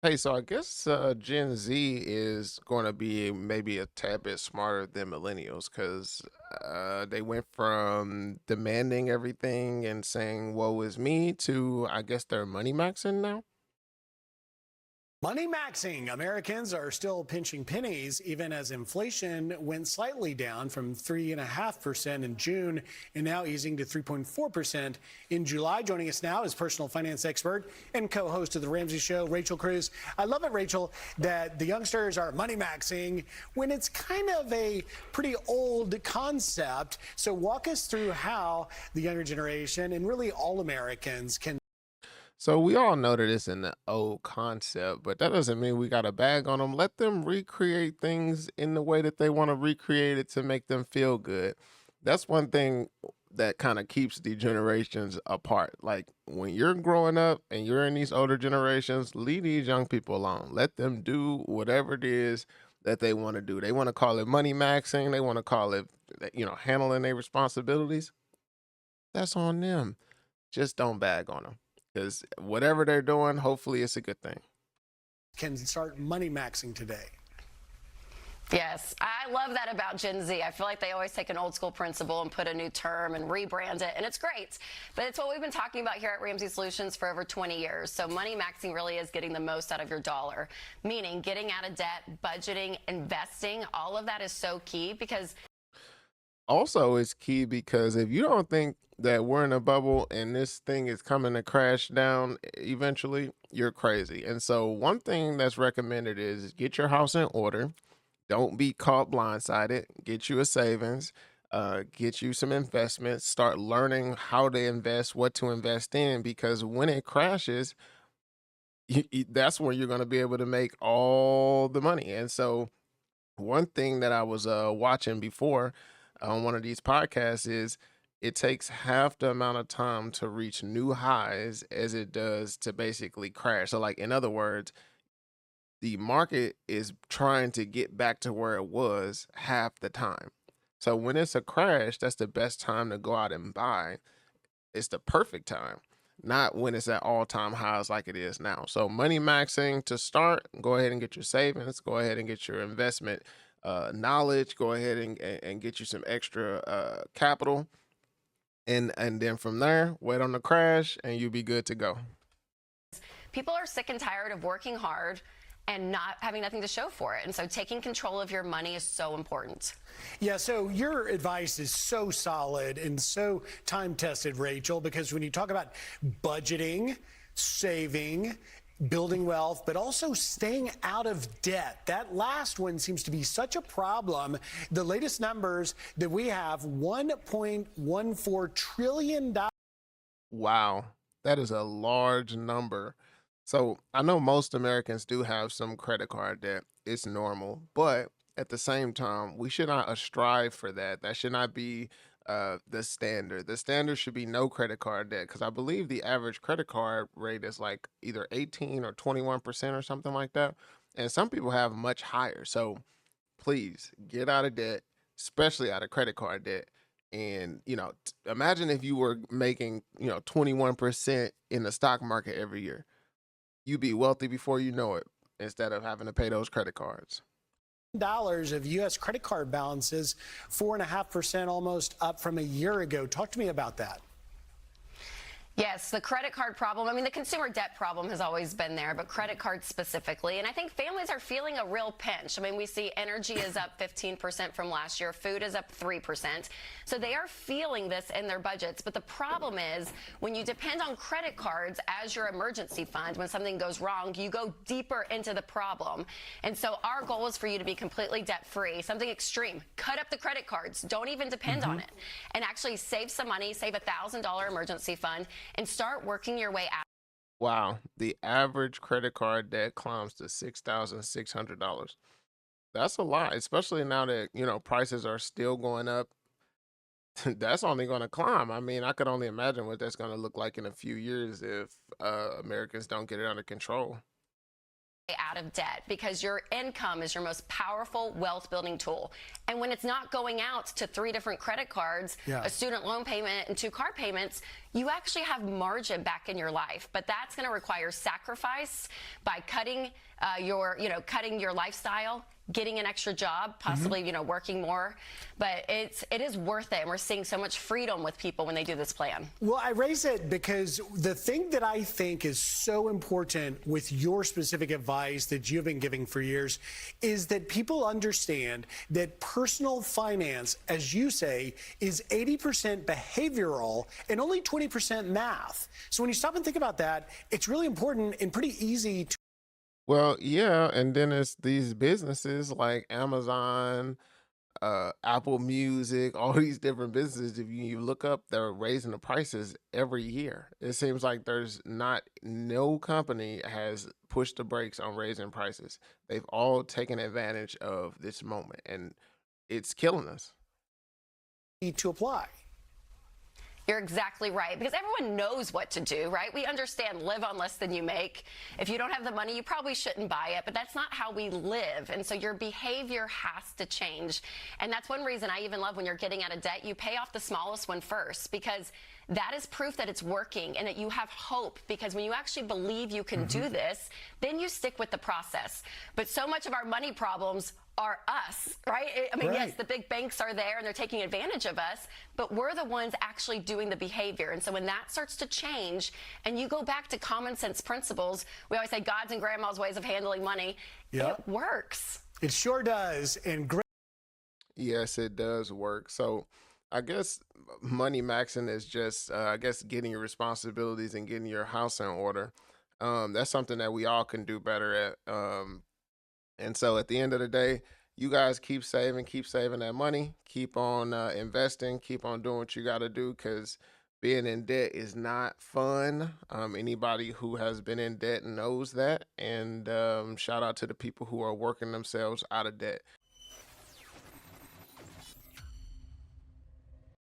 Hey, so I guess Gen Z is going to be maybe a tad bit smarter than millennials because they went from demanding everything and saying "woe is me" to I guess they're money maxing now. Money maxing. Americans are still pinching pennies, even as inflation went slightly down from 3.5% in June and now easing to 3.4% in July. Joining us now is personal finance expert and co host of The Ramsey Show, Rachel Cruze. I love it, Rachel, that the youngsters are money maxing when it's kind of a pretty old concept. So, walk us through how the younger generation and really all Americans can. So we all know that it's an old concept, but that doesn't mean we got a bag on them. Let them recreate things in the way that they want to recreate it to make them feel good. That's one thing that kind of keeps the generations apart. Like when you're growing up and you're in these older generations, leave these young people alone. Let them do whatever it is that they want to do. They want to call it money maxing. They want to call it, handling their responsibilities. That's on them. Just don't bag on them because whatever they're doing, hopefully it's a good thing. Can start money maxing today. Yes, I love that about Gen Z. I feel like they always take an old school principle and put a new term and rebrand it, and it's great. But it's what we've been talking about here at Ramsey Solutions for over 20 years. So money maxing really is getting the most out of your dollar, meaning getting out of debt, budgeting, investing. All of that is so key because Also, it's key because if you don't think that we're in a bubble and this thing is coming to crash down eventually, you're crazy. And so, one thing that's recommended is get your house in order. Don't be caught blindsided. Get you a savings. Get you some investments. Start learning how to invest, what to invest in, because when it crashes, that's where you're going to be able to make all the money. And so, one thing that I was watching before on one of these podcasts is it takes half the amount of time to reach new highs as it does to basically crash. So, like in other words, the market is trying to get back to where it was half the time. So when it's a crash, that's the best time to go out and buy. It's the perfect time, not when it's at all-time highs like it is now. So money maxing to start, go ahead and get your savings, go ahead and get your investment knowledge, go ahead and get you some extra capital. And then from there, wait on the crash and you'll be good to go. people are sick and tired of working hard and not having nothing to show for it. And so taking control of your money is so important. Yeah, so your advice is so solid and so time tested, Rachel, because when you talk about budgeting, saving, building wealth, but also staying out of debt. That last one seems to be such a problem. The latest numbers that we have, $1.14 trillion. Wow, that is a large number. So I know most Americans do have some credit card debt. It's normal, but at the same time, we should not strive for that. That should not be the standard. The standard should be no credit card debt because I believe the average credit card rate is like either 18 or 21% or something like that. And some people have much higher. So please get out of debt, especially out of credit card debt. And imagine if you were making 21% in the stock market every year. You'd be wealthy before you know it, instead of having to pay those credit cards. Dollars of U.S. credit card balances, 4.5% almost up from a year ago. Talk to me about that. Yes, the credit card problem. I mean, the consumer debt problem has always been there, but credit cards specifically. And I think families are feeling a real pinch. I mean, we see energy is up 15% from last year. Food is up 3%. So they are feeling this in their budgets. But the problem is when you depend on credit cards as your emergency fund, when something goes wrong, you go deeper into the problem. And so our goal is for you to be completely debt free, something extreme. Cut up the credit cards. Don't even depend on it. And actually save some money, save $1,000 emergency fund, and start working your way out. Wow, the average credit card debt climbs to $6,600. That's a lot, especially now that prices are still going up. That's only going to climb. I mean, I could only imagine what that's going to look like in a few years if Americans don't get it under control. out of debt, because your income is your most powerful wealth building tool. And when it's not going out to 3 different credit cards, a student loan payment, and 2 car payments, you actually have margin back in your life. But that's going to require sacrifice by cutting cutting your lifestyle, getting an extra job, possibly, working more. But it is worth it. And we're seeing so much freedom with people when they do this plan. Well, I raise it because the thing that I think is so important with your specific advice that you've been giving for years is that people understand that personal finance, as you say, is 80% behavioral and only 20% math. So when you stop and think about that, it's really important and pretty easy to. Well, yeah, and then it's these businesses like Amazon, Apple Music, all these different businesses. If you look up, they're raising the prices every year. It seems like there's not no company has pushed the brakes on raising prices. They've all taken advantage of this moment, and it's killing us. to apply. You're exactly right, because everyone knows what to do, right? We understand live on less than you make. If you don't have the money, you probably shouldn't buy it, but that's not how we live. And so your behavior has to change. And that's one reason I even love when you're getting out of debt, you pay off the smallest one first, because that is proof that it's working and that you have hope, because when you actually believe you can do this, then you stick with the process. But so much of our money problems are us, right? I mean, yes, the big banks are there and they're taking advantage of us, but we're the ones actually doing the behavior. And so when that starts to change and you go back to common sense principles, we always say God's and grandma's ways of handling money, it works. It sure does. And great. Yes, it does work. So I guess money maxing is just, I guess, getting your responsibilities and getting your house in order. That's something that we all can do better at. And so at the end of the day, you guys keep saving that money, keep on investing, keep on doing what you got to do, because being in debt is not fun. Anybody who has been in debt knows that. And shout out to the people who are working themselves out of debt.